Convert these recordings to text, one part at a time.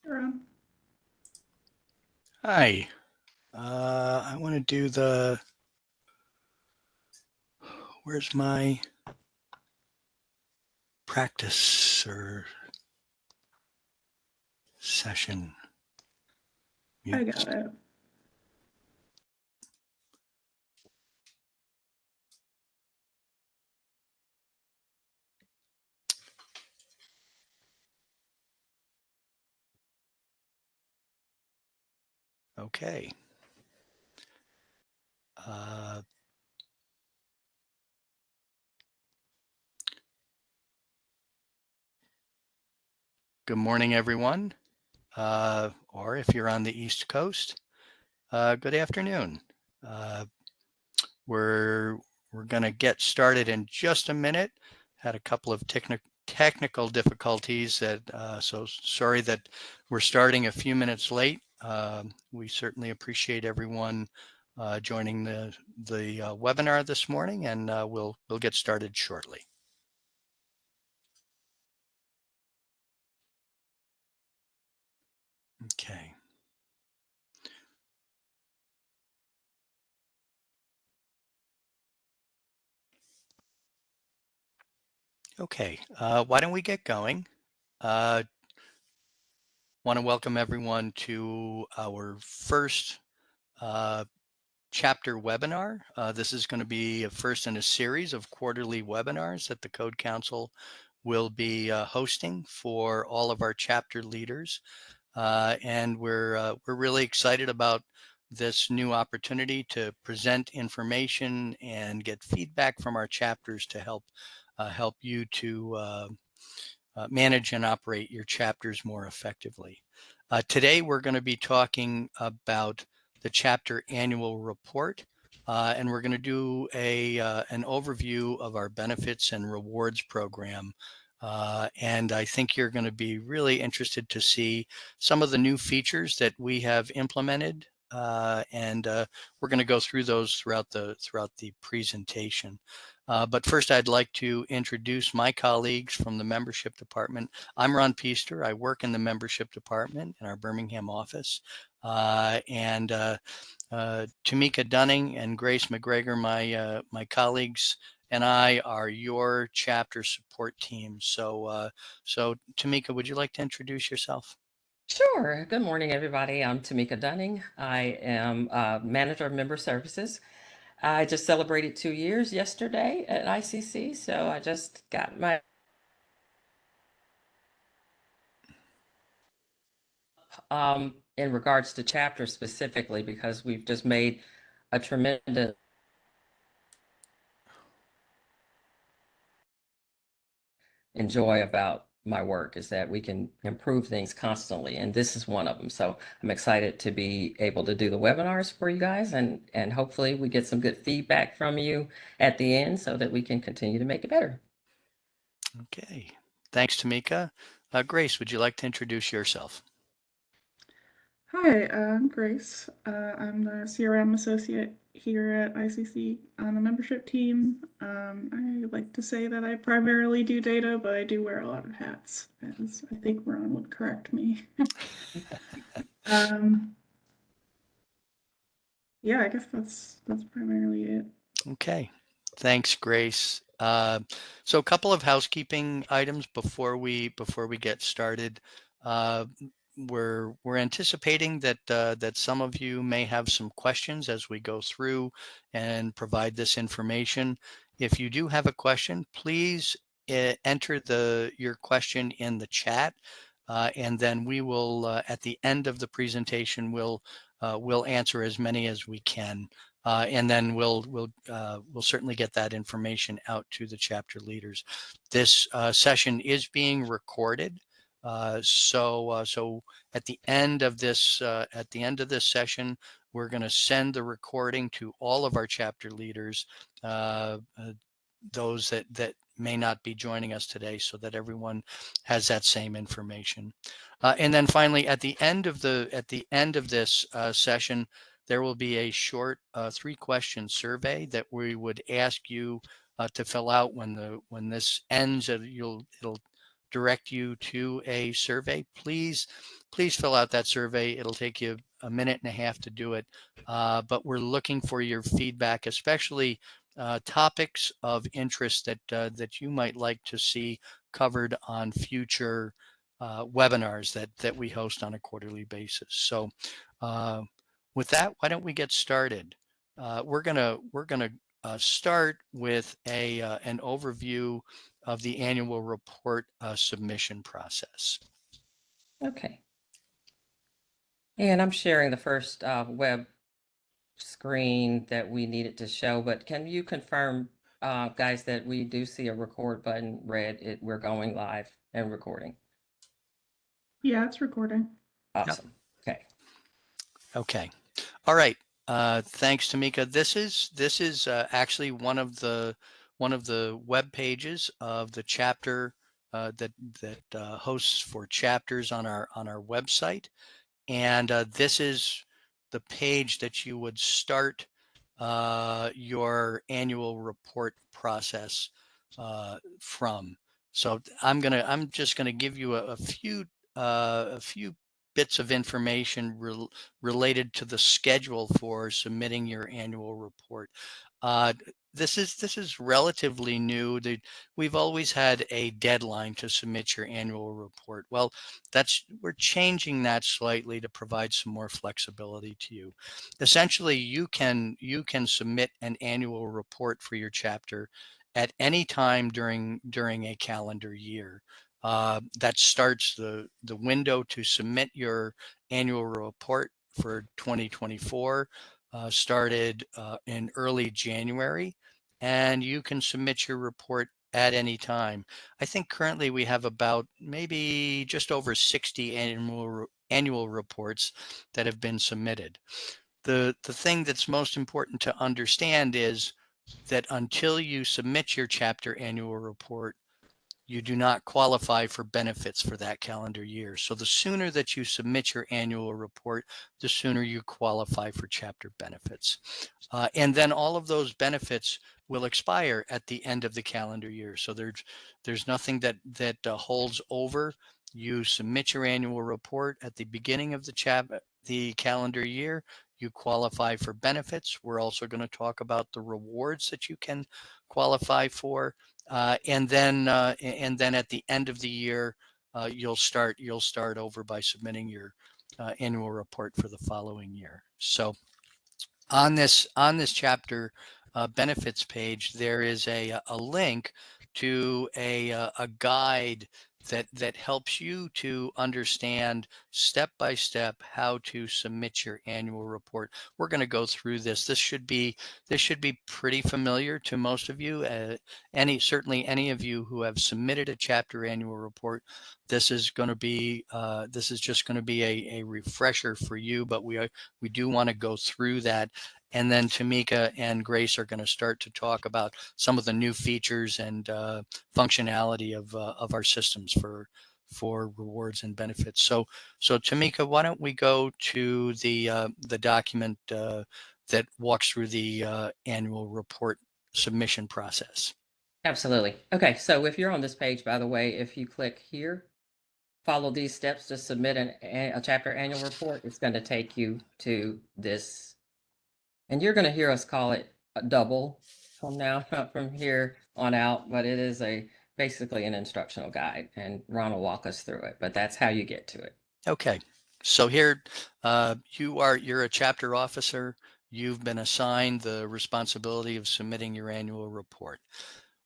You're on. Hi, I want to do where's my practice or session? I got it. Okay. Uh, Good morning, everyone. Or if you're on the East Coast, good afternoon. We're going to get started in just a minute. Had a couple of technical difficulties so sorry that we're starting a few minutes late. We certainly appreciate everyone joining the webinar this morning, and we'll get started shortly. Okay. Okay, why don't we get going? Want to welcome everyone to our first chapter webinar. This is going to be a first in a series of quarterly webinars that the Code Council will be hosting for all of our chapter leaders. And we're really excited about this new opportunity to present information and get feedback from our chapters to help you to manage and operate your chapters more effectively. Today, we're going to be talking about the chapter annual report, and we're going to do an overview of our benefits and rewards program. And I think you're going to be really interested to see some of the new features that we have implemented. And we're going to go through those throughout the presentation. But first, I'd like to introduce my colleagues from the membership department. I'm Ron Peaster. I work in the membership department in our Birmingham office. Tamika Dunning and Grace McGregor, my colleagues, and I are your chapter support team. So Tamika, would you like to introduce yourself? Sure. Good morning, everybody. I'm Tamika Dunning. I am Manager of Member Services. I just celebrated 2 years yesterday at ICC, so I just got my in regards to chapter specifically because we've just made a tremendous enjoy about my work is that we can improve things constantly, and this is one of them. So I'm excited to be able to do the webinars for you guys, and hopefully we get some good feedback from you at the end so that we can continue to make it better. Okay, thanks, Tamika. Grace, would you like to introduce yourself? Hi, I'm Grace. I'm the CRM associate here at ICC on the membership team. I like to say that I primarily do data, but I do wear a lot of hats, as I think Ron would correct me. Yeah, I guess that's primarily it. Okay, thanks, Grace. So a couple of housekeeping items before we get started. We're anticipating that that some of you may have some questions as we go through and provide this information. If you do have a question, please enter your question in the chat, and then we will at the end of the presentation we'll answer as many as we can. And then we'll certainly get that information out to the chapter leaders. This session is being recorded, so at the end of this session, we're going to send the recording to all of our chapter leaders, those that may not be joining us today, so that everyone has that same information. And then finally, at the end of this session, there will be a short 3-question survey that we would ask you to fill out when this ends. It'll direct you to a survey. Please fill out that survey. It'll take you a minute and a half to do it. But we're looking for your feedback, especially topics of interest that you might like to see covered on future webinars that we host on a quarterly basis. So with that, why don't we get started? We're gonna start with an overview of the annual report submission process. Okay. And I'm sharing the first web screen that we needed to show, but can you confirm, guys, that we do see a record button red? We're going live and recording. Yeah, it's recording. Awesome. Okay. Okay. All right. Thanks, Tamika. This is actually one of the web pages of the chapter that hosts for chapters on our website, and this is the page that you would start your annual report process from. So I'm just gonna give you a few bits of information related to the schedule for submitting your annual report. This is relatively new. We've always had a deadline to submit your annual report. Well, we're changing that slightly to provide some more flexibility to you. Essentially, you can submit an annual report for your chapter at any time during a calendar year. That starts the window to submit your annual report for 2024 started in early January, and you can submit your report at any time. I think currently we have about maybe just over 60 annual reports that have been submitted. The thing that's most important to understand is that until you submit your chapter annual report, you do not qualify for benefits for that calendar year. So the sooner that you submit your annual report, the sooner you qualify for chapter benefits. And then all of those benefits will expire at the end of the calendar year. So there's nothing that holds over. You submit your annual report at the beginning of the calendar year. You qualify for benefits. We're also going to talk about the rewards that you can qualify for. And then at the end of the year, you'll start over by submitting your annual report for the following year. So on this chapter benefits page, there is a link to a guide that helps you to understand step by step how to submit your annual report. We're going to go through this. This should be pretty familiar to most of you. Certainly any of you who have submitted a chapter annual report, this is going to be this is just going to be a refresher for you. But we do want to go through that. And then Tamika and Grace are going to start to talk about some of the new features and functionality of our systems for rewards and benefits. So Tamika, why don't we go to the document that walks through the annual report submission process? Absolutely. Okay. So if you're on this page, by the way, if you click here, follow these steps to submit a chapter annual report, it's going to take you to this. And you're going to hear us call it a double from here on out, but it is basically an instructional guide, and Ron will walk us through it, but that's how you get to it. Okay. So here, you're a chapter officer. You've been assigned the responsibility of submitting your annual report.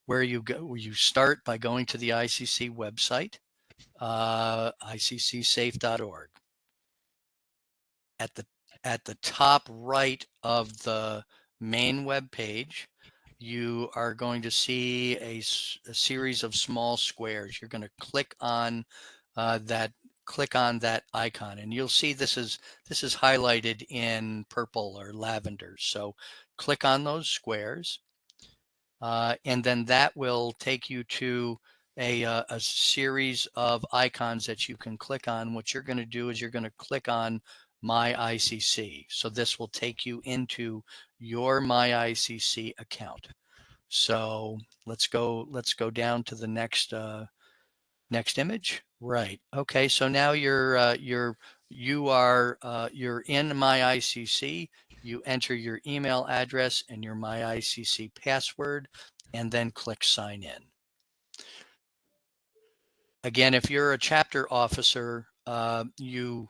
Where you go, you start by going to the ICC website, iccsafe.org. At the top right of the main web page, you are going to see a series of small squares. You're going to click on that icon, and you'll see this is highlighted in purple or lavender. So click on those squares, and then that will take you to a series of icons that you can click on. What you're going to do is you're going to click on My ICC. So this will take you into your My ICC account. So let's go down to the next Next image. Right. Okay. So now you're in My ICC. You enter your email address and your My ICC password, and then click sign in. Again, if you're a chapter officer, you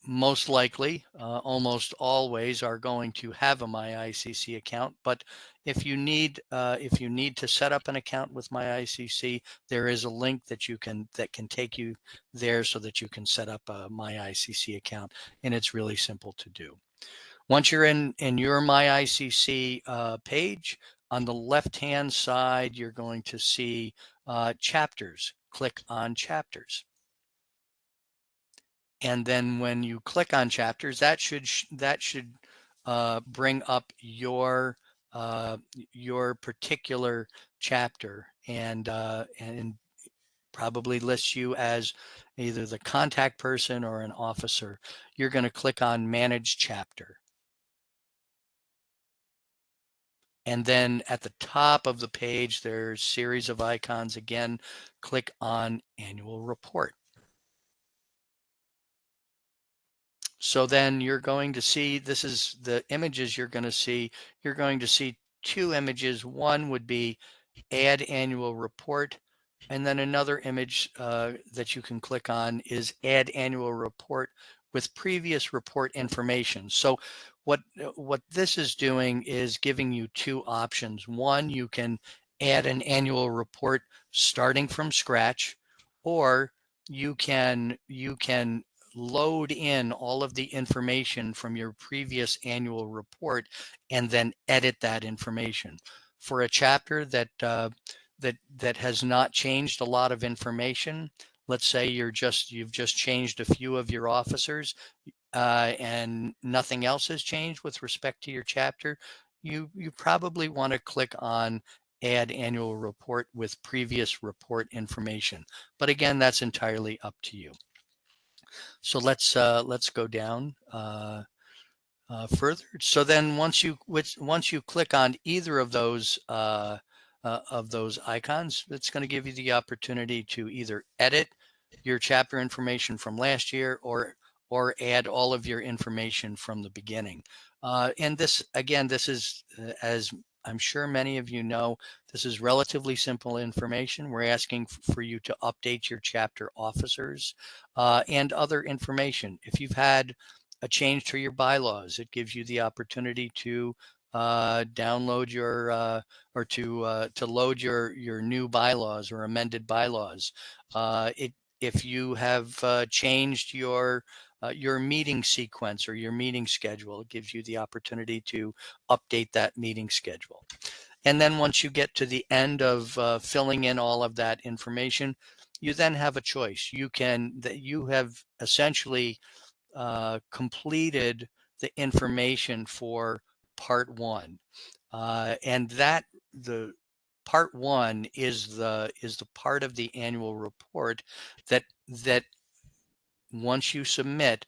most likely, almost always, are going to have a My ICC account. But if you need to set up an account with My ICC, there is a link that can take you there so that you can set up a My ICC account, and it's really simple to do. Once you're in your My ICC page, on the left-hand side, you're going to see chapters. Click on chapters. And then when you click on chapters, that should bring up your particular chapter and probably lists you as either the contact person or an officer. You're going to click on Manage Chapter. And then at the top of the page, there's a series of icons. Again, click on Annual Report. So then you're going to see, this is the images you're going to see. You're going to see two images. One would be Add Annual Report. And then another image that you can click on is Add Annual Report with previous report information. So what this is doing is giving you two options. One, you can add an annual report starting from scratch, or you can load in all of the information from your previous annual report and then edit that information. For a chapter that has not changed a lot of information, let's say you've just changed a few of your officers and nothing else has changed with respect to your chapter, you probably want to click on Add Annual Report with previous report information. But again, that's entirely up to you. So let's go down further. So then once you click on either of those icons, it's going to give you the opportunity to either edit your chapter information from last year or add all of your information from the beginning. And this is, as I'm sure many of you know, this is relatively simple information. We're asking for you to update your chapter officers and other information. If you've had a change to your bylaws, it gives you the opportunity to download your or to load your new bylaws or amended bylaws. If you have changed your meeting sequence or your meeting schedule, it gives you the opportunity to update that meeting schedule. And then once you get to the end of filling in all of that information, you then have a choice. You have essentially completed the information for part one, and the part one is the part of the annual report that once you submit,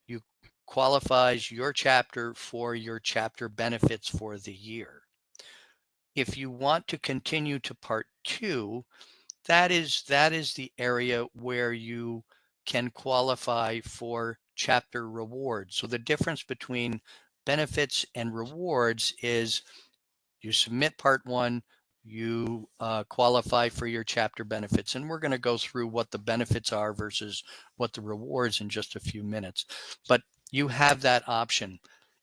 you qualifies your chapter for your chapter benefits for the year. If you want to continue to part two, that is the area where you can qualify for chapter rewards. So the difference between benefits and rewards is you submit part one, you qualify for your chapter benefits. And we're going to go through what the benefits are versus what the rewards in just a few minutes. But you have that option.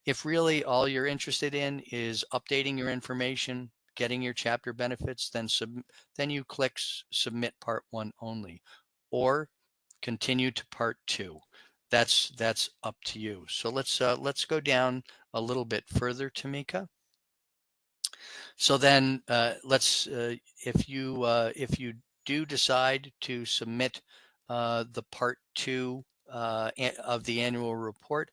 If really all you're interested in is updating your information, getting your chapter benefits, then you click submit part one only, or continue to part two. That's up to you. So let's go down a little bit further, Tamika. So then if you do decide to submit the part two of the annual report,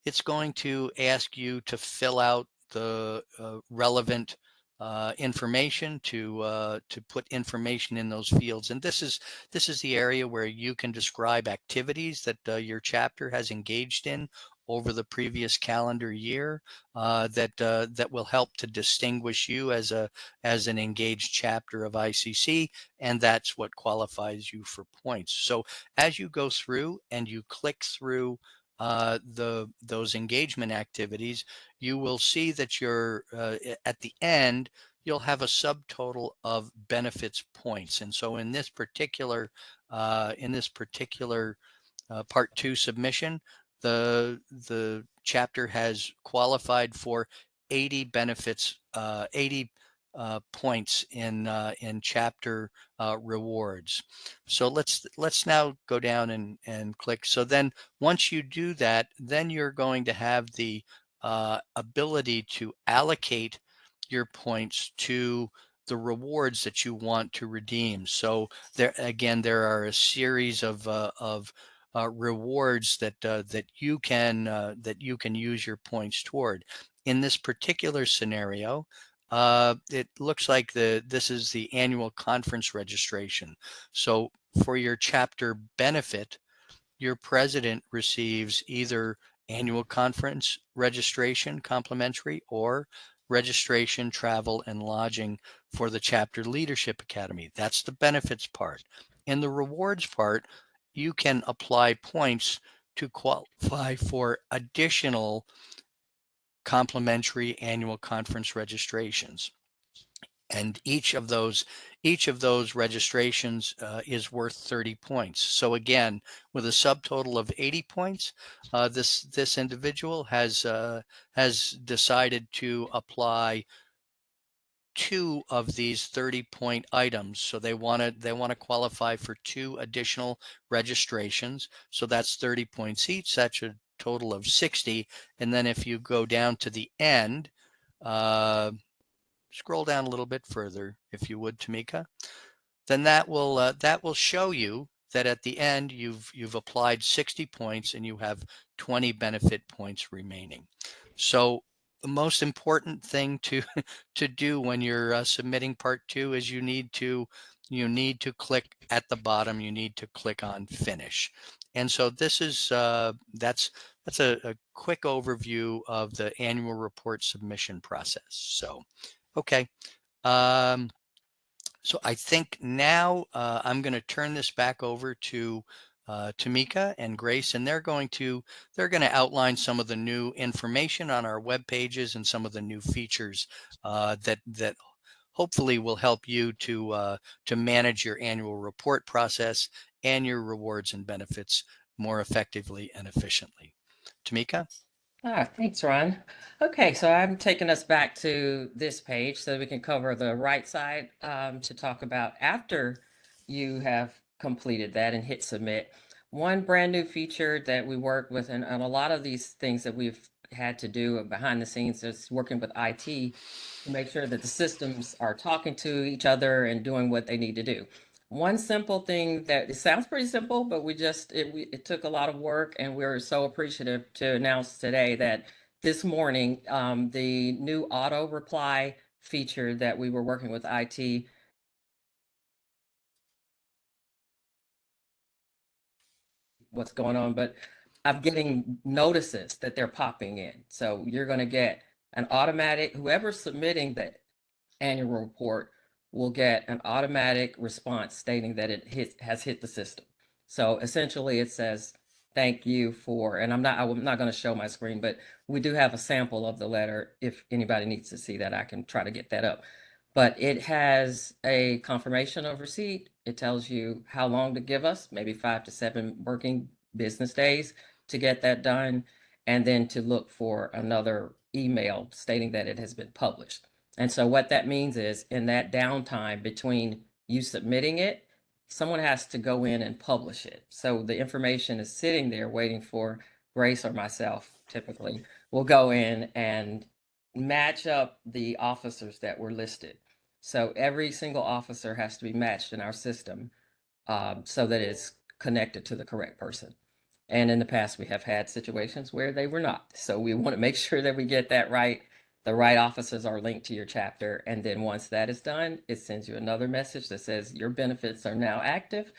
it's going to ask you to fill out the relevant information to put information in those fields. And this is the area where you can describe activities that your chapter has engaged in, over the previous calendar year that will help to distinguish you as an engaged chapter of ICC, and that's what qualifies you for points. So as you go through and you click through those engagement activities, you will see that you're at the end you'll have a subtotal of benefits points. And so in this particular Part 2 submission, the chapter has qualified for 80 benefits, 80 points in chapter rewards. So let's now go down and click. So then once you do that, then you're going to have the ability to allocate your points to the rewards that you want to redeem. So there are a series of rewards that you can use your points toward. In this particular scenario, it looks like this is the annual conference registration. So for your chapter benefit, your president receives either annual conference registration complimentary or registration, travel, and lodging for the Chapter Leadership Academy. That's the benefits part. In the rewards part, you can apply points to qualify for additional complimentary annual conference registrations. And each of those registrations is worth 30 points. So again, with a subtotal of 80 points, this individual has decided to apply 2 of these 30-point items. So they want to qualify for 2 additional registrations. So that's 30 points each. That's a total of 60. And then if you go down to the end, scroll down a little bit further, if you would, Tamika, then that will show you that at the end you've applied 60 points and you have 20 benefit points remaining. So the most important thing to do when you're submitting Part 2 is you need to click at the bottom. You need to click on Finish. And so this is that's a quick overview of the annual report submission process. So okay. So I think now I'm going to turn this back over to Tamika and Grace, and they're going to outline some of the new information on our web pages and some of the new features that hopefully will help you to manage your annual report process and your rewards and benefits more effectively and efficiently. Tamika? Thanks, Ron. Okay, so I'm taking us back to this page so we can cover the right side to talk about after you have completed that and hit submit. One brand new feature that we work with, and a lot of these things that we've had to do behind the scenes is working with IT to make sure that the systems are talking to each other and doing what they need to do. One simple thing that it sounds pretty simple, but it took a lot of work, and we're so appreciative to announce today that this morning, the new auto reply feature that we were working with IT what's going on, but I'm getting notices that they're popping in. So you're going to get an automatic, whoever's submitting the annual report will get an automatic response stating that it has hit the system. So essentially it says, thank you for, and I'm not going to show my screen, but we do have a sample of the letter. If anybody needs to see that, I can try to get that up. But it has a confirmation of receipt. It tells you how long to give us, maybe 5 to 7 working business days to get that done, and then to look for another email stating that it has been published. And so what that means is in that downtime between you submitting it, someone has to go in and publish it. So the information is sitting there waiting for Grace or myself, typically, will go in and match up the officers that were listed. So every single officer has to be matched in our system so that it's connected to the correct person. And in the past, we have had situations where they were not. So we want to make sure that we get that right. The right officers are linked to your chapter. And then once that is done, it sends you another message that says your benefits are now active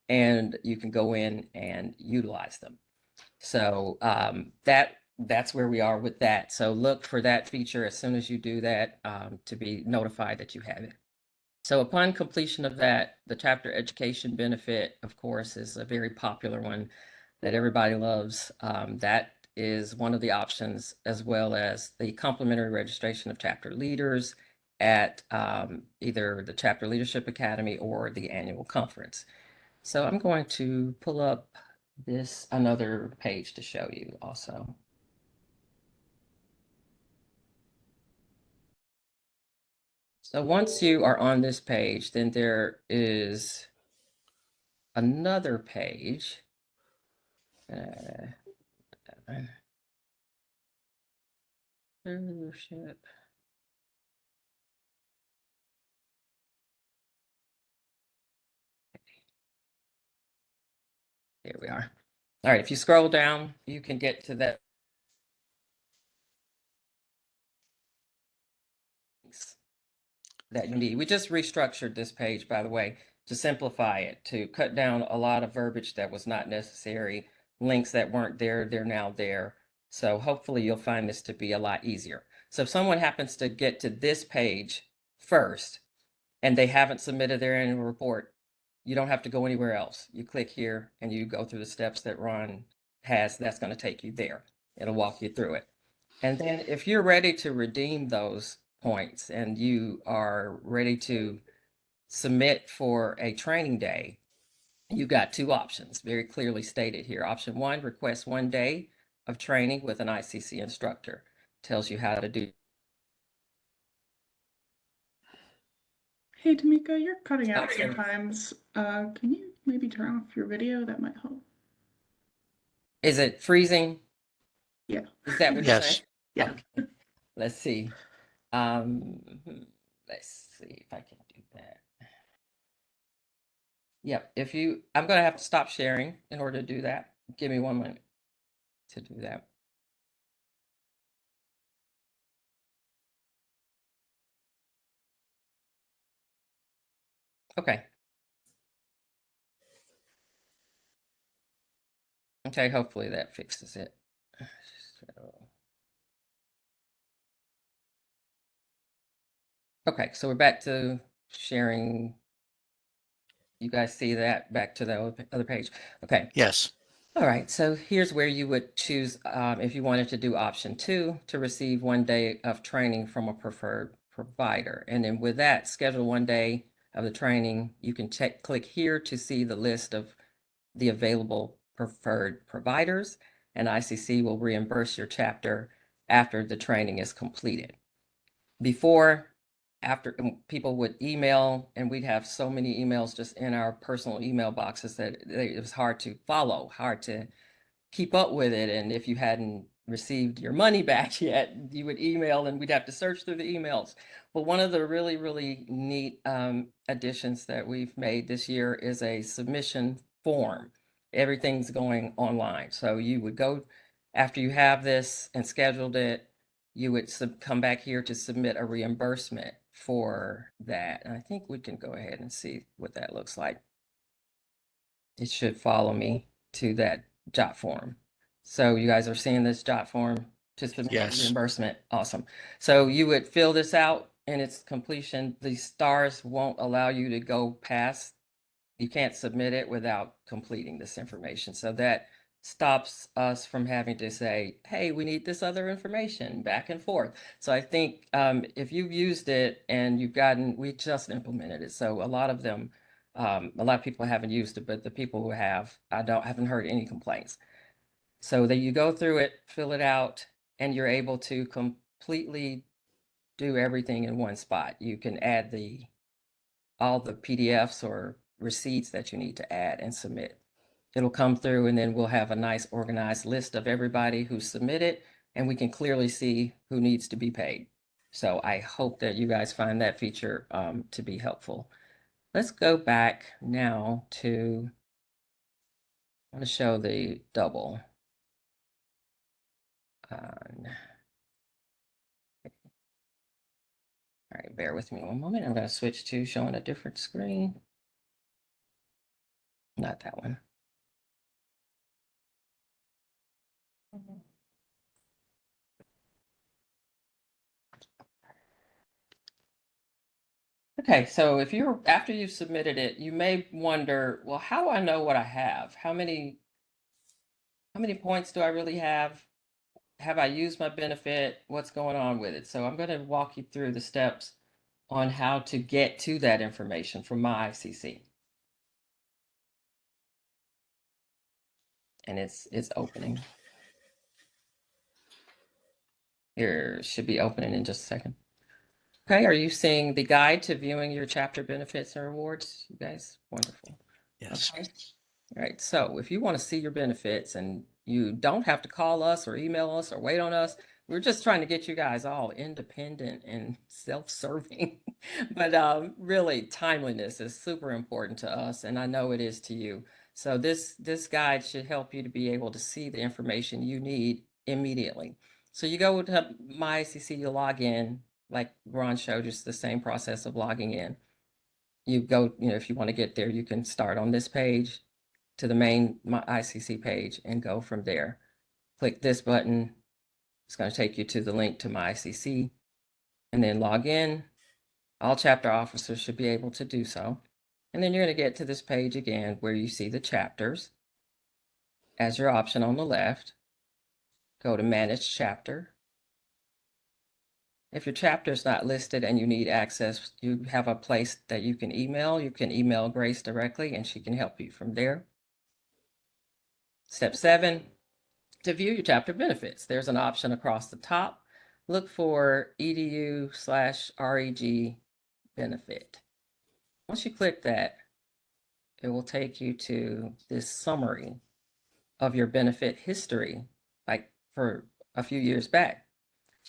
and you can go in and utilize them. So that that's where we are with that. So look for that feature as soon as you do that, to be notified that you have it. So upon completion of that, the chapter education benefit, of course, is a very popular one that everybody loves. That is one of the options, as well as the complimentary registration of chapter leaders at either the Chapter Leadership Academy or the annual conference. So I'm going to pull up this another page to show you also. So once you are on this page, then there is another page. Leadership. Here we are. All right, if you scroll down, you can get to that that you need. We just restructured this page, by the way, to simplify it, to cut down a lot of verbiage that was not necessary, links that weren't there, they're now there. So hopefully you'll find this to be a lot easier. So if someone happens to get to this page first and they haven't submitted their annual report, you don't have to go anywhere else. You click here and you go through the steps that Ron has. That's going to take you there. It'll walk you through it. And then if you're ready to redeem those points and you are ready to submit for a training day, you got two options very clearly stated here. Option one, request 1 day of training with an ICC instructor. Tells you how to do. Hey, Tamika, you're cutting out Okay. sometimes. Can you maybe turn off your video? That might help. Is it freezing? Yeah. Is that what you're Yes. saying? Yeah. Okay. Let's see. Let's see if I can do that. Yep. I'm going to have to stop sharing in order to do that. Give me 1 minute to do that. Okay. Okay, hopefully that fixes it. So, okay, so we're back to sharing. You guys see that? Back to the other page. Okay. Yes. All right, so here's where you would choose, if you wanted to do option 2, to receive 1 day of training from a preferred provider. And then with that, schedule 1 day of the training. You can click here to see the list of the available preferred providers, and ICC will reimburse your chapter after the training is completed. After people would email, and we'd have so many emails just in our personal email boxes that it was hard to follow, hard to keep up with it. And if you hadn't received your money back yet, you would email and we'd have to search through the emails. But one of the really, really neat additions that we've made this year is a submission form. Everything's going online. So you would go after you have this and scheduled it, you would come back here to submit a reimbursement for that. And I think we can go ahead and see what that looks like. It should follow me to that jot form. So you guys are seeing this jot form to submit Yes. reimbursement. Awesome. So you would fill this out in its completion. The stars won't allow you to go past. You can't submit it without completing this information. So that stops us from having to say, hey, we need this other information back and forth. So I think if you've used it and we just implemented it. So a lot of them, a lot of people haven't used it, but the people who have, haven't heard any complaints. So that you go through it, fill it out, and you're able to completely do everything in one spot. You can add all the PDFs or receipts that you need to add and submit. It'll come through and then we'll have a nice organized list of everybody who submitted, and we can clearly see who needs to be paid. So I hope that you guys find that feature to be helpful. Let's go back now to, I want to show the double. All right, bear with me 1 moment. I'm going to switch to showing a different screen. Not that one. Okay, so if you're after you've submitted it, you may wonder, well, how do I know what I have? How many points do I really have? Have I used my benefit? What's going on with it? So I'm going to walk you through the steps on how to get to that information from my ICC. And it's opening. Here should be opening in just a second. Okay, are you seeing the guide to viewing your chapter benefits and rewards? You guys, wonderful. Yes. Okay. All right, so if you want to see your benefits and you don't have to call us or email us or wait on us, we're just trying to get you guys all independent and self-serving. But really, timeliness is super important to us, and I know it is to you. So this guide should help you to be able to see the information you need immediately. So you go to My ICC, you log in, like Ron showed, just the same process of logging in. You go, if you want to get there, you can start on this page to the main My ICC page and go from there. Click this button. It's going to take you to the link to My ICC and then log in. All chapter officers should be able to do so. And then you're going to get to this page again where you see the chapters as your option on the left. Go to Manage Chapter. If your chapter is not listed and you need access, you have a place that you can email. You can email Grace directly and she can help you from there. Step 7, to view your chapter benefits, there's an option across the top. Look for edu/reg benefit. Once you click that, it will take you to this summary of your benefit history, like for a few years back.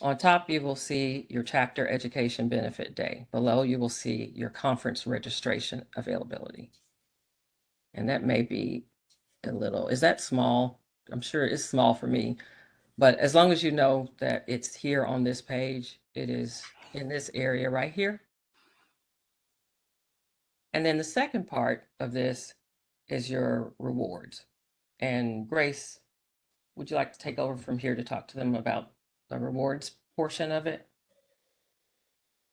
On top, you will see your chapter education benefit day. Below, you will see your conference registration availability. And that may be a little, is that small? I'm sure it's small for me, but as long as you know that it's here on this page, it is in this area right here. And then the second part of this is your rewards. And Grace, would you like to take over from here to talk to them about the rewards portion of it?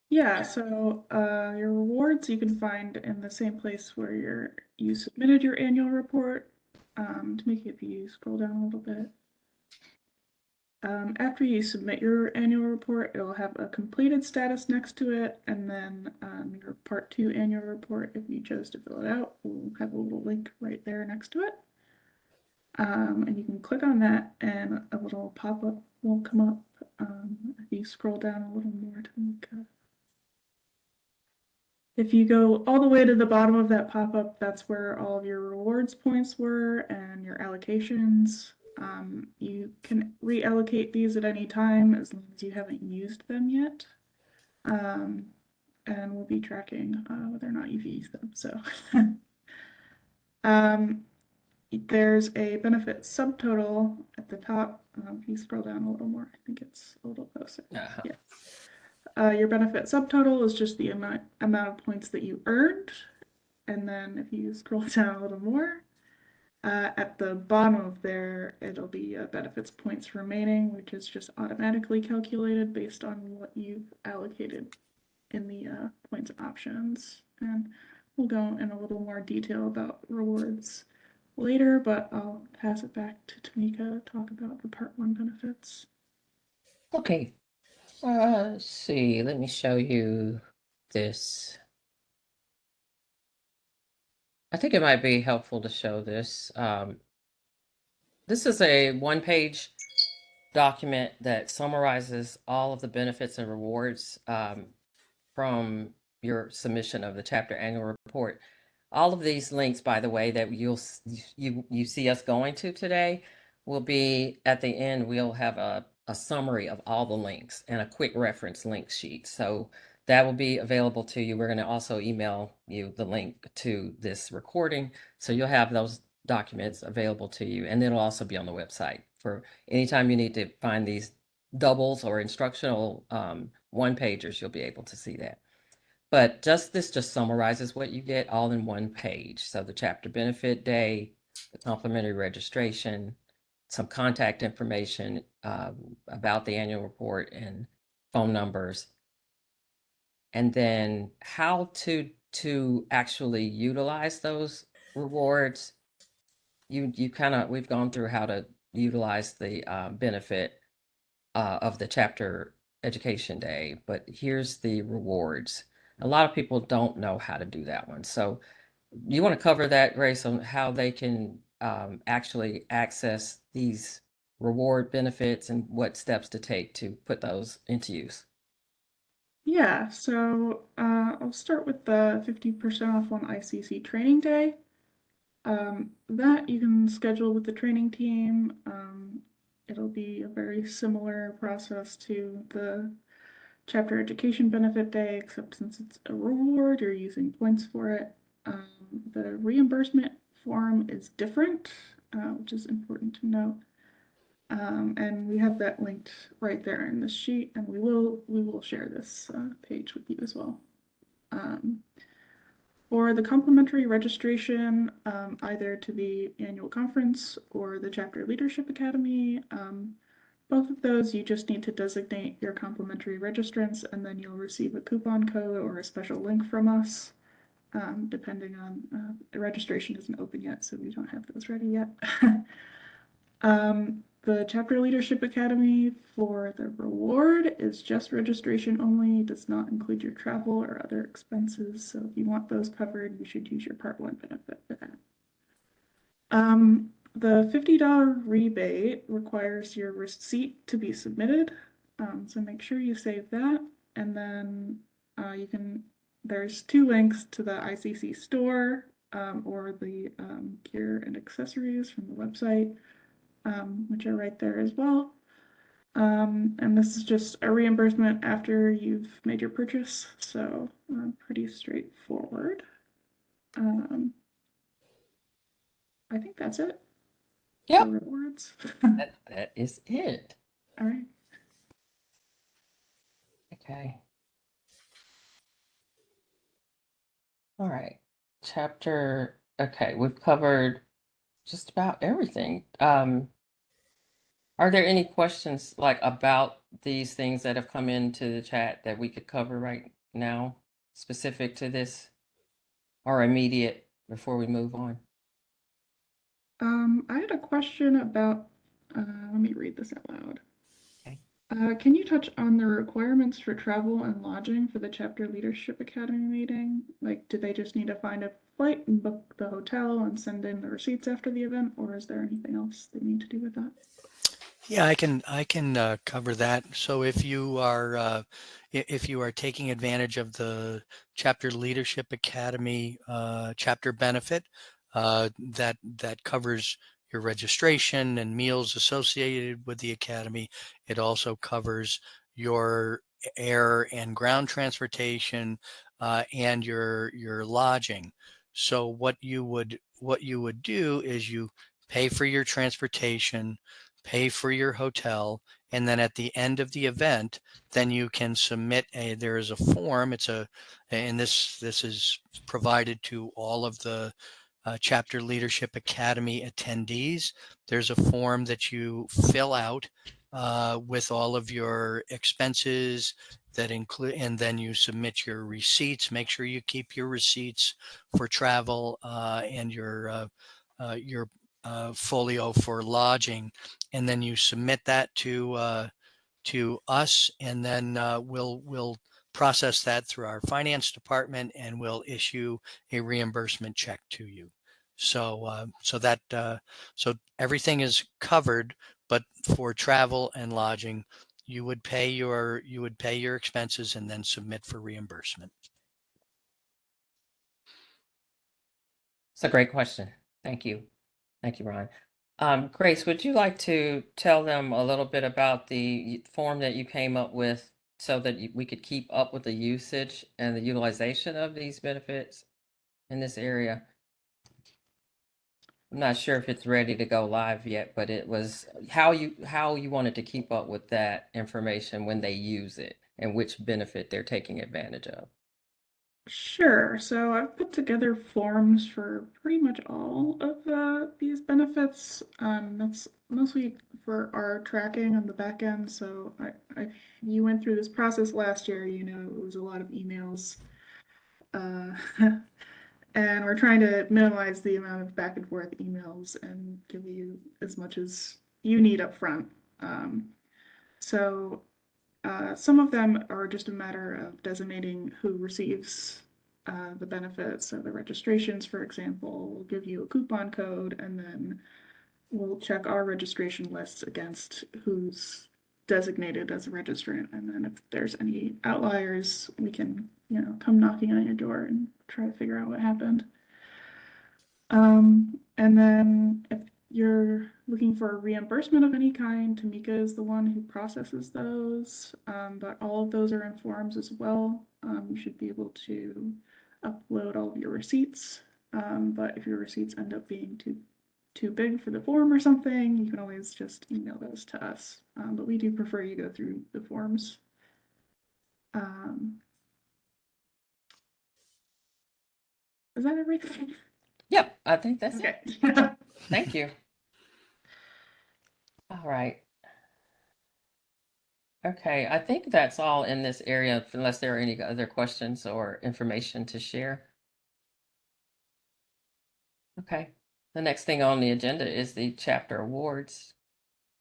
Yeah, so your rewards you can find in the same place where you submitted your annual report. To make it, if you scroll down a little bit. After you submit your annual report, it'll have a completed status next to it, and then your Part 2 annual report, if you chose to fill it out, will have a little link right there next to it. And you can click on that, and a little pop-up will come up. If you scroll down a little more to make if you go all the way to the bottom of that pop-up, that's where all of your rewards points were and your allocations. You can reallocate these at any time as long as you haven't used them yet. And we'll be tracking whether or not you've used them. So there's a benefit subtotal at the top. If you scroll down a little more, I think it's a little closer. Uh-huh. Yeah. Your benefit subtotal is just the amount of points that you earned. And then if you scroll down a little more, at the bottom of there, it'll be benefits points remaining, which is just automatically calculated based on what you've allocated in the points options. And we'll go in a little more detail about rewards later, but I'll pass it back to Tamika to talk about the Part 1 benefits. Okay. Let's see. Let me show you this. I think it might be helpful to show this. This is a one-page document that summarizes all of the benefits and rewards from your submission of the chapter annual report. All of these links, by the way, that you see us going to today will be at the end. We'll have a summary of all the links and a quick reference link sheet. So that will be available to you. We're going to also email you the link to this recording. So you'll have those documents available to you. And it'll also be on the website for anytime you need to find these doubles or instructional one-pagers, you'll be able to see that. But this just summarizes what you get all in one page. So the chapter benefit day, the complimentary registration, some contact information about the annual report and phone numbers. and then how to actually utilize those rewards. You kind of, we've gone through how to utilize the benefit of the chapter education day, but here's the rewards. A lot of people don't know how to do that one. So you want to cover that, Grace, on how they can actually access these reward benefits and what steps to take to put those into use. Yeah, so I'll start with the 50% off on ICC training day. That you can schedule with the training team. It'll be a very similar process to the chapter education benefit day, except since it's a reward, you're using points for it. The reimbursement form is different, which is important to note. And we have that linked right there in this sheet, and we will share this page with you as well. For the complimentary registration, either to the annual conference or the Chapter Leadership Academy, both of those you just need to designate your complimentary registrants, and then you'll receive a coupon code or a special link from us, depending on the registration isn't open yet, so we don't have those ready yet. The Chapter Leadership Academy for the reward is just registration only, does not include your travel or other expenses. So if you want those covered, you should use your Part 1 benefit for that. The $50 rebate requires your receipt to be submitted. So make sure you save that. And then there's 2 links to the ICC store or the gear and accessories from the website. Which are right there as well. And this is just a reimbursement after you've made your purchase, so pretty straightforward. I think that's it. Yep. For rewards. That is it. All right. Okay. All right. Okay, we've covered just about everything. Are there any questions like about these things that have come into the chat that we could cover right now, specific to this or immediate before we move on? I had a question about, let me read this out loud. Okay. Can you touch on the requirements for travel and lodging for the Chapter Leadership Academy meeting? Like, do they just need to find a flight and book the hotel and send in the receipts after the event, or is there anything else they need to do with that? Yeah, I can cover that. So if you are taking advantage of the Chapter Leadership Academy chapter benefit, that covers your registration and meals associated with the academy. It also covers your air and ground transportation and your lodging. So what you would do is you pay for your transportation, pay for your hotel, and then at the end of the event, then you can submit there is a form. And this is provided to all of the Chapter Leadership Academy attendees. There's a form that you fill out with all of your expenses that include, and then you submit your receipts. Make sure you keep your receipts for travel and your folio for lodging, and then you submit that to us, and then we'll process that through our finance department, and we'll issue a reimbursement check to you. So so everything is covered, but for travel and lodging, you would pay your expenses and then submit for reimbursement. It's a great question. Thank you. Thank you, Ron. Grace, would you like to tell them a little bit about the form that you came up with so that we could keep up with the usage and the utilization of these benefits in this area? I'm not sure if it's ready to go live yet, but it was how you wanted to keep up with that information when they use it and which benefit they're taking advantage of. Sure. So I've put together forms for pretty much all of these benefits. That's mostly for our tracking on the back end. So you went through this process last year, you know, it was a lot of emails. Uh, and we're trying to minimize the amount of back and forth emails and give you as much as you need up front. So some of them are just a matter of designating who receives the benefits. So the registrations, for example, will give you a coupon code, and then we'll check our registration lists against who's designated as a registrant. And then if there's any outliers, we can, you know, come knocking on your door and try to figure out what happened. And then if you're looking for a reimbursement of any kind, Tamika is the one who processes those. But all of those are in forms as well. You should be able to upload all of your receipts. But if your receipts end up being too big for the form or something, you can always just email those to us. But we do prefer you go through the forms. Is that everything? Yep, I think that's it. Okay. Thank you. All right. Okay, I think that's all in this area, unless there are any other questions or information to share. Okay, the next thing on the agenda is the chapter awards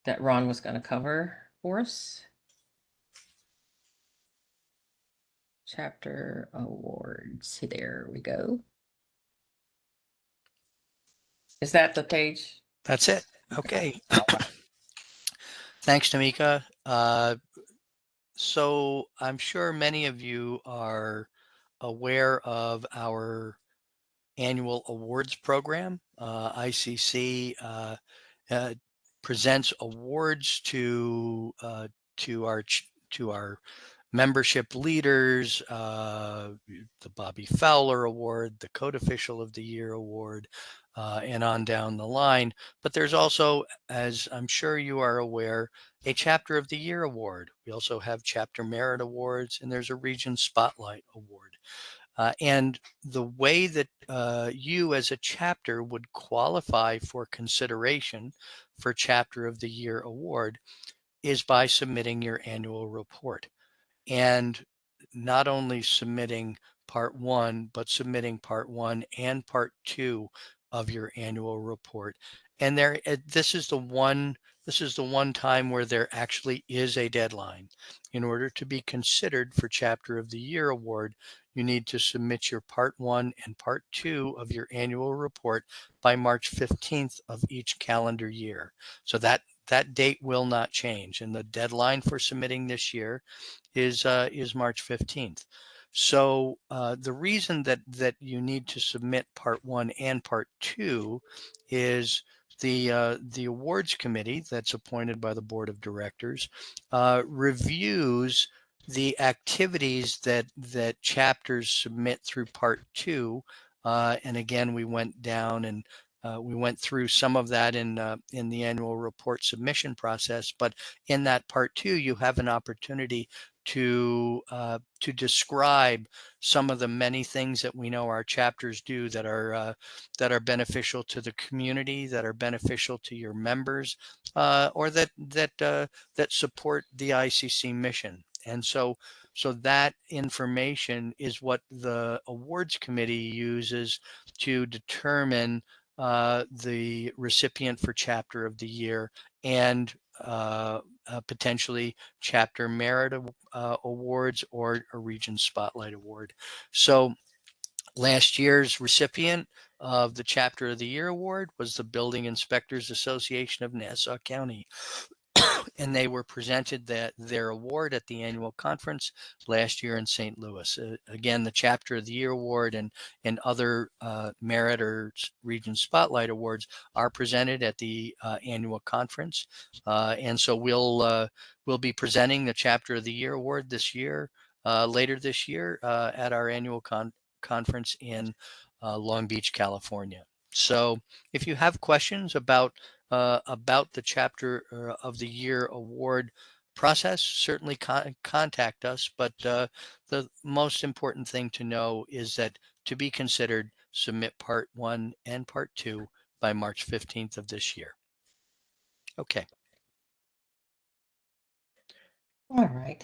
that Ron was going to cover for us. Chapter awards, there we go. Is that the page? That's it. Okay. Thanks, Tamika. So I'm sure many of you are aware of our annual awards program. ICC presents awards to our membership leaders, the Bobby Fowler Award, the Code Official of the Year Award, and on down the line. But there's also, as I'm sure you are aware, a Chapter of the Year Award. We also have Chapter Merit Awards, and there's a Region Spotlight Award. And the way that you as a chapter would qualify for consideration for Chapter of the Year Award is by submitting your annual report. And not only submitting part one, but submitting part one and part two of your annual report. And this is the one time where there actually is a deadline. In order to be considered for Chapter of the Year Award, you need to submit your part one and part two of your annual report by March 15th of each calendar year. So that date will not change. And the deadline for submitting this year is March 15th. So the reason that you need to submit part one and part two is the awards committee that's appointed by the board of directors reviews the activities that chapters submit through part two. And again, we went down and we went through some of that in the annual report submission process. But in that part two, you have an opportunity to describe some of the many things that we know our chapters do that are beneficial to the community, that are beneficial to your members, or that support the ICC mission. And so that information is what the awards committee uses to determine the recipient for Chapter of the Year and potentially Chapter Merit Awards or a Region Spotlight Award. So last year's recipient of the Chapter of the Year Award was the Building Inspectors Association of Nassau County. And they were presented their award at the annual conference last year in St. Louis. Again, the Chapter of the Year Award and other merit or Region Spotlight Awards are presented at the annual conference. And so we'll be presenting the Chapter of the Year Award this year, later this year at our annual conference in Long Beach, California. So if you have questions about the Chapter of the Year Award process, certainly contact us. But the most important thing to know is that to be considered, submit part 1 and part 2 by March 15th of this year. Okay. All right.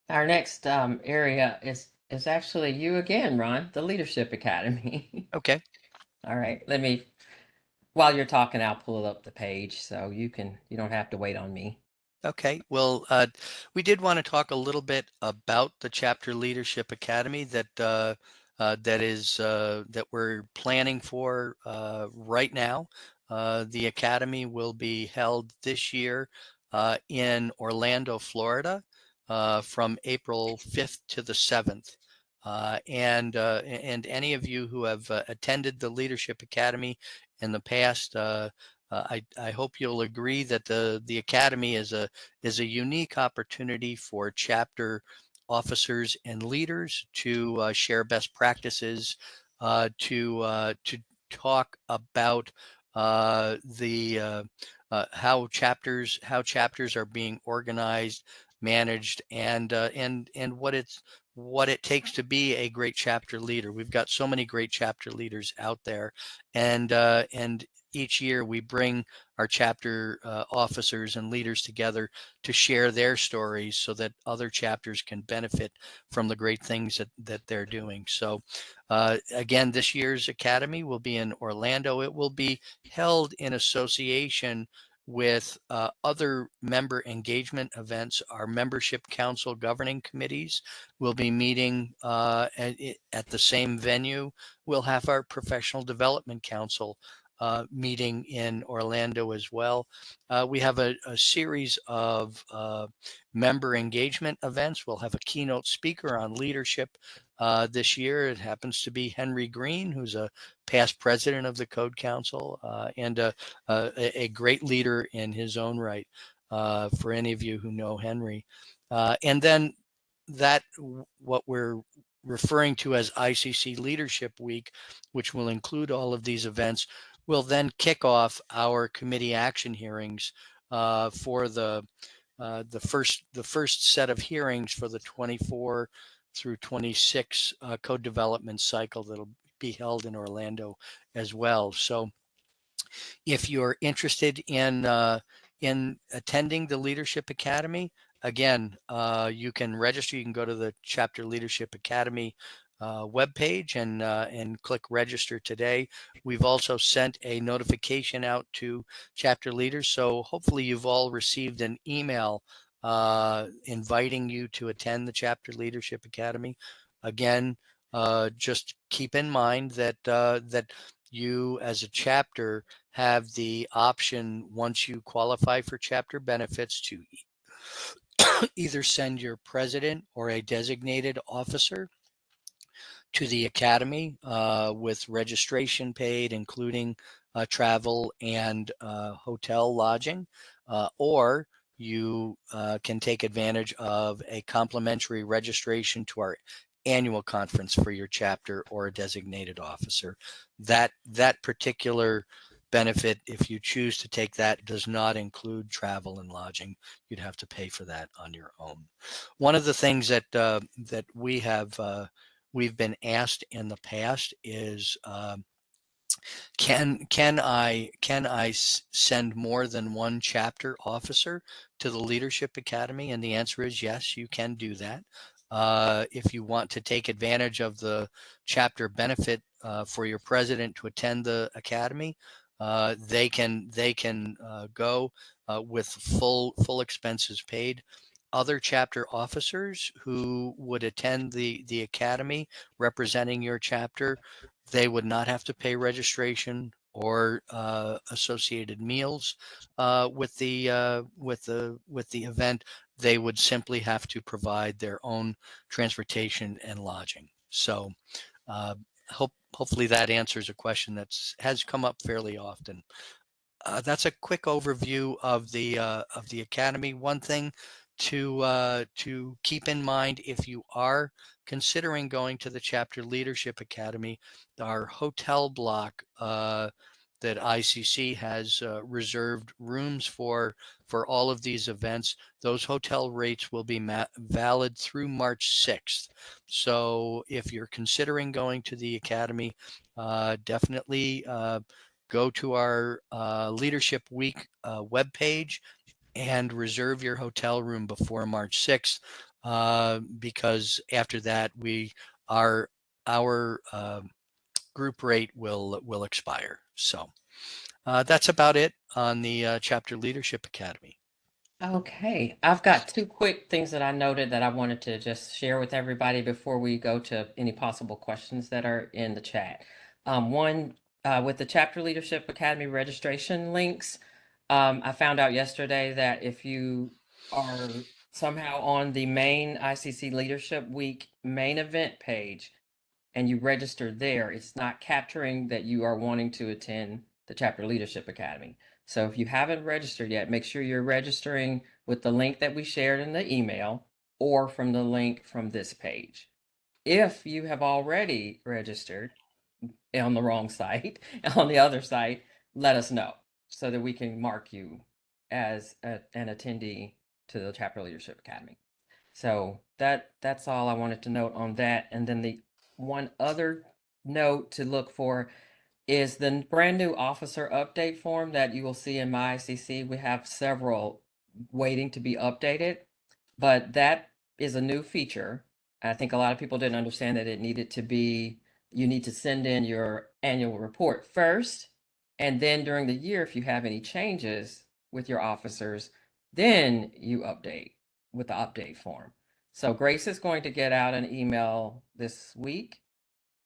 Our next area is actually you again, Ron, the Leadership Academy. Okay. All right. While you're talking, I'll pull up the page so you don't have to wait on me. Okay. Well, we did want to talk a little bit about the Chapter Leadership Academy that we're planning for right now. The academy will be held this year in Orlando, Florida, from April 5th to the 7th. And any of you who have attended the Leadership Academy in the past, I hope you'll agree that the academy is a unique opportunity for chapter officers and leaders to share best practices, to talk about how chapters are being organized, managed, and what it takes to be a great chapter leader. We've got so many great chapter leaders out there, and each year we bring our chapter officers and leaders together to share their stories so that other chapters can benefit from the great things that they're doing. So again, this year's academy will be in Orlando. It will be held in association with other member engagement events. Our membership council governing committees will be meeting at the same venue. We'll have our professional development council meeting in Orlando as well. We have a series of member engagement events. We'll have a keynote speaker on leadership this year. It happens to be Henry Green, who's a past president of the Code Council and a great leader in his own right, for any of you who know Henry. And then what we're referring to as ICC Leadership Week, which will include all of these events, will then kick off our committee action hearings for the first set of hearings for the 24 through 26 code development cycle that'll be held in Orlando as well. So if you're interested in attending the Leadership Academy, again, you can register. You can go to the Chapter Leadership Academy webpage and click register today. We've also sent a notification out to chapter leaders. So hopefully you've all received an email inviting you to attend the Chapter Leadership Academy. Again, just keep in mind that you as a chapter have the option, once you qualify for chapter benefits, to either send your president or a designated officer to the academy with registration paid, including travel and hotel lodging, or you can take advantage of a complimentary registration to our annual conference for your chapter or a designated officer. That particular benefit, if you choose to take that, does not include travel and lodging. You'd have to pay for that on your own. One of the things that we've been asked in the past is, can I send more than one chapter officer to the Leadership Academy? And the answer is yes, you can do that. If you want to take advantage of the chapter benefit for your president to attend the academy, they can go with full expenses paid. Other chapter officers who would attend the academy representing your chapter, they would not have to pay registration or associated meals with the event. They would simply have to provide their own transportation and lodging. So hopefully that answers a question that has come up fairly often. That's a quick overview of the academy. One thing to keep in mind, if you are considering going to the Chapter Leadership Academy, our hotel block that ICC has reserved rooms for all of these events. Those hotel rates will be valid through March 6th. So if you're considering going to the Academy, definitely go to our Leadership Week webpage and reserve your hotel room before March 6th, because after that, our group rate will expire. So that's about it on the Chapter Leadership Academy. Okay, I've got two quick things that I noted that I wanted to just share with everybody before we go to any possible questions that are in the chat. One, with the Chapter Leadership Academy registration links, I found out yesterday that if you are somehow on the main ICC Leadership Week main event page and you register there, it's not capturing that you are wanting to attend the Chapter Leadership Academy. So if you haven't registered yet, make sure you're registering with the link that we shared in the email or from the link from this page. If you have already registered on the wrong site, on the other site, let us know so that we can mark you as an attendee to the Chapter Leadership Academy. So that's all I wanted to note on that. And then the one other note to look for is the brand new officer update form that you will see in my ICC. We have several waiting to be updated, but that is a new feature. I think a lot of people didn't understand that it needed to be, you need to send in your annual report first, and then during the year, if you have any changes with your officers, then you update with the update form. So Grace is going to get out an email this week,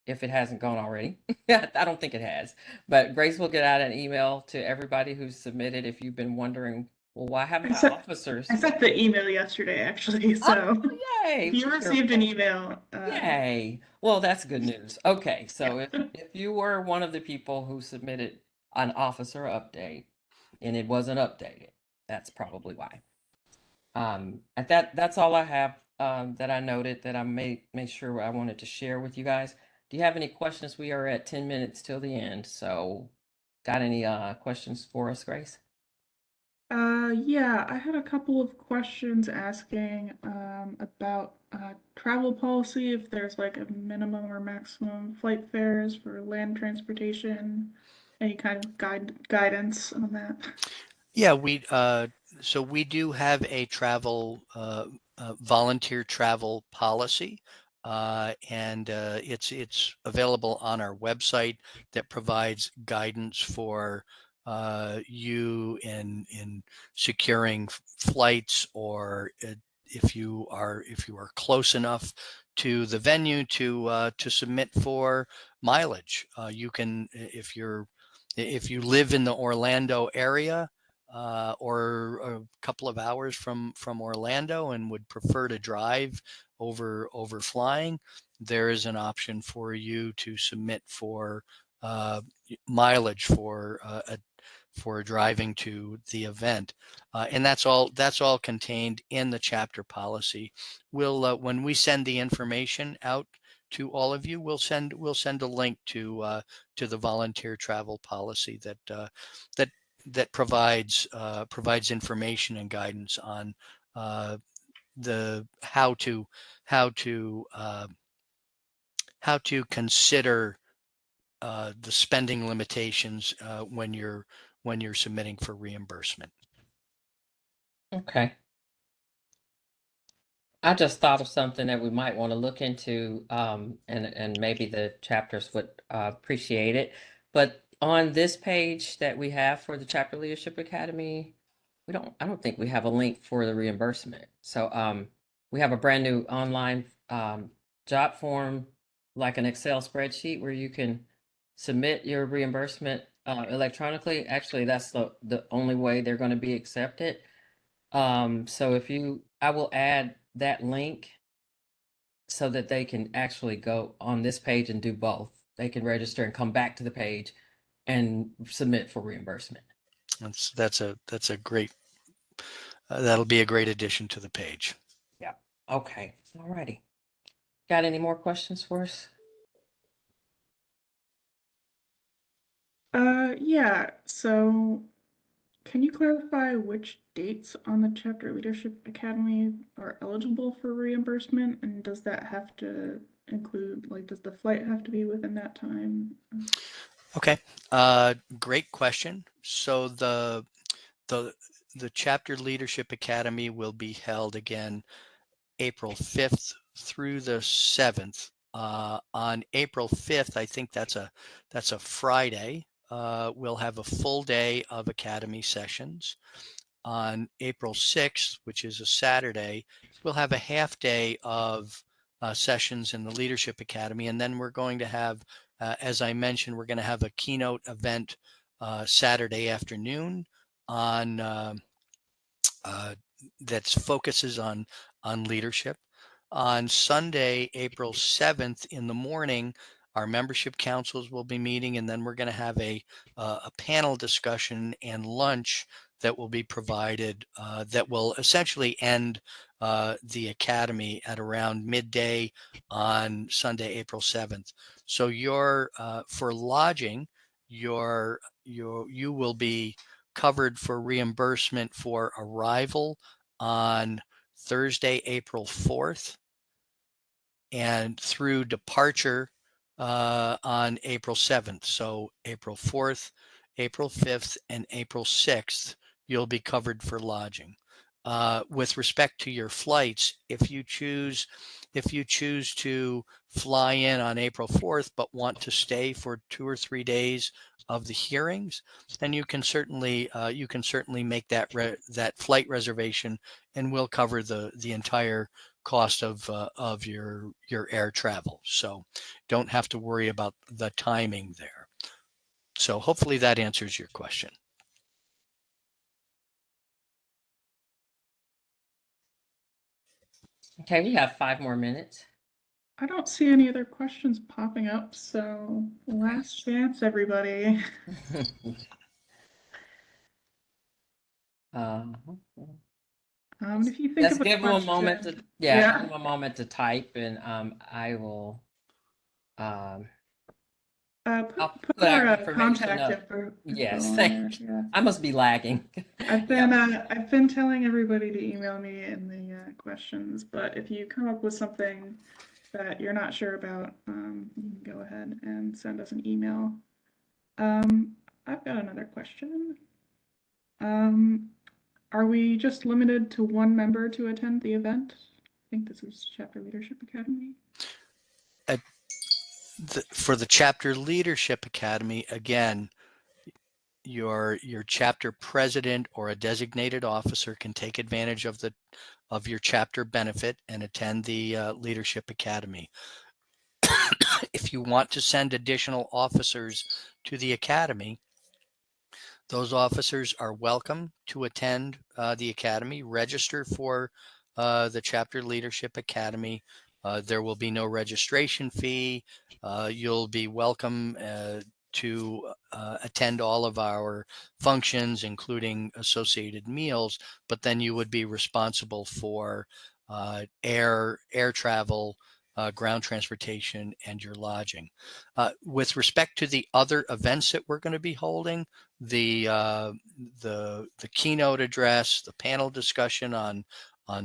if it hasn't gone already. I don't think it has, but Grace will get out an email to everybody who's submitted. If you've been wondering, well, why haven't my officers? I sent the email yesterday, actually, so Yay! you received an email. Yay! Well, that's good news. Okay, so if you were one of the people who submitted an officer update and it wasn't updated, that's probably why. That's all I have that I noted that I made sure I wanted to share with you guys. Do you have any questions? We are at 10 minutes till the end, so got any questions for us, Grace? Yeah, I had a couple of questions asking about travel policy, if there's like a minimum or maximum flight fares for land transportation, any kind of guidance on that. Yeah, so we do have a volunteer travel policy, and it's available on our website that provides guidance for you in securing flights, or if you are close enough to the venue to submit for mileage. You can, if you live in the Orlando area, or a couple of hours from Orlando and would prefer to drive over flying, there is an option for you to submit for mileage for driving to the event, and that's all contained in the chapter policy. We'll when we send the information out to all of you, we'll send a link to the volunteer travel policy that provides information and guidance on the how to consider the spending limitations when you're submitting for reimbursement. Okay. I just thought of something that we might want to look into, and maybe the chapters would appreciate it. But on this page that we have for the Chapter Leadership Academy, I don't think we have a link for the reimbursement. So we have a brand new online job form, like an Excel spreadsheet where you can submit your reimbursement electronically. Actually, that's the only way they're going to be accepted. So I will add that link so that they can actually go on this page and do both. They can register and come back to the page and submit for reimbursement. That's a great, that'll be a great addition to the page. Yeah. Okay. All righty. Got any more questions for us? Yeah, so can you clarify which dates on the Chapter Leadership Academy are eligible for reimbursement? And does that have to include, like, does the flight have to be within that time? Okay, great question. So the the Chapter Leadership Academy will be held again April 5th through the 7th. On April 5th, I think that's a Friday. We'll have a full day of Academy sessions. On April 6th, which is a Saturday, we'll have a half day of sessions in the Leadership Academy. And then we're going to have, as I mentioned, we're going to have a keynote event Saturday afternoon on that focuses on leadership. On Sunday, April 7th in the morning, our membership councils will be meeting, and then we're going to have a panel discussion and lunch that will be provided that will essentially end the academy at around midday on Sunday, April 7th. So for lodging, you will be covered for reimbursement for arrival on Thursday, April 4th, and through departure on April 7th. So April 4th, April 5th, and April 6th, you'll be covered for lodging. With respect to your flights, if you choose to fly in on April 4th but want to stay for 2 or 3 days of the hearings, then you can certainly make that flight reservation, and we'll cover the entire cost of your air travel. So don't have to worry about the timing there. So hopefully that answers your question. Okay, we have 5 more minutes. I don't see any other questions popping up, so last chance, everybody. Uh, If you think let's of a give them a moment to, question, give them a moment to type, and I will, um, I'll put put our our information contact up. info Yes, on thank there. you. Yeah. I must be lagging. I've Yeah. been telling everybody to email me in the questions, but if you come up with something that you're not sure about, you can go ahead and send us an email. I've got another question. Are we just limited to one member to attend the event? I think this is Chapter Leadership Academy. For the Chapter Leadership Academy, again, your chapter president or a designated officer can take advantage of your chapter benefit and attend the Leadership Academy. If you want to send additional officers to the academy, those officers are welcome to attend the academy, register for the Chapter Leadership Academy. There will be no registration fee. You'll be welcome to attend all of our functions, including associated meals, but then you would be responsible for air travel, ground transportation, and your lodging. With respect to the other events that we're going to be holding, the keynote address, the panel discussion on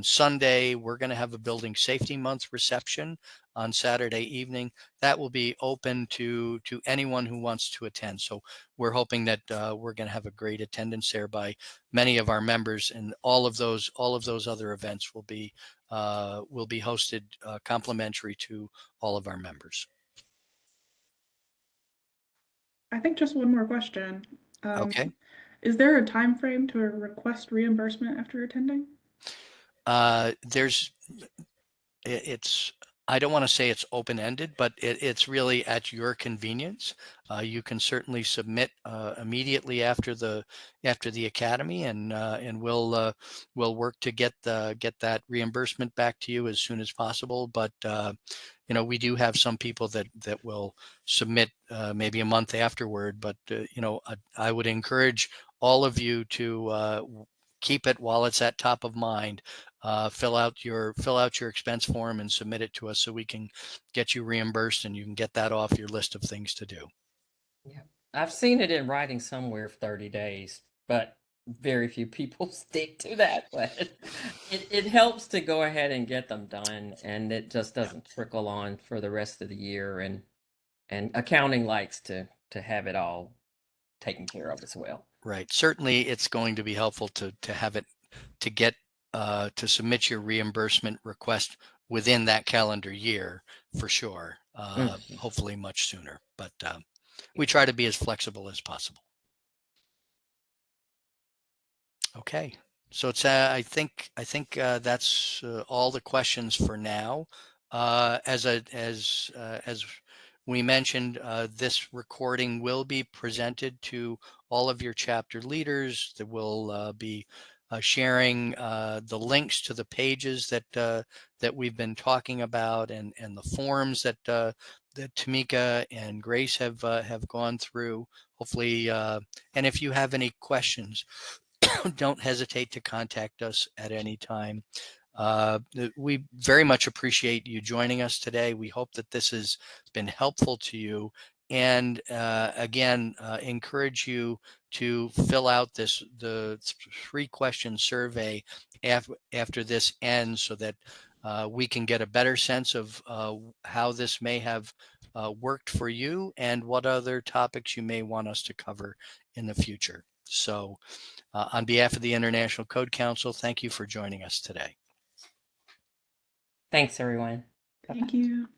Sunday. We're going to have a Building Safety Month reception on Saturday evening. That will be open to anyone who wants to attend. So we're hoping that we're going to have a great attendance there by many of our members, and all of those other events will be hosted complimentary to all of our members. I think just one more question. Okay. Is there a time frame to request reimbursement after attending? It's I don't want to say it's open-ended, but it's really at your convenience. You can certainly submit immediately after the academy, and we'll work to get that reimbursement back to you as soon as possible. But we do have some people that will submit maybe a month afterward. But I would encourage all of you to keep it while it's at top of mind. Fill out your expense form and submit it to us so we can get you reimbursed, and you can get that off your list of things to do. Yeah. I've seen it in writing somewhere for 30 days, but very few people stick to that. But it helps to go ahead and get them done, and it just doesn't trickle on for the rest of the year. And accounting likes to have it all taken care of as well. Right. Certainly, it's going to be helpful to have it to get to submit your reimbursement request within that calendar year for sure. Mhm. Hopefully, much sooner. But we try to be as flexible as possible. Okay. So it's I think that's all the questions for now. As we mentioned, this recording will be presented to all of your chapter leaders. That will be sharing the links to the pages that we've been talking about, and the forms that Tamika and Grace have gone through. Hopefully, and if you have any questions, don't hesitate to contact us at any time. We very much appreciate you joining us today. We hope that this has been helpful to you. And again, encourage you to fill out the 3-question survey after this ends, so that we can get a better sense of how this may have worked for you and what other topics you may want us to cover in the future. So on behalf of the International Code Council, thank you for joining us today. Thanks, everyone. Thank Bye-bye. you.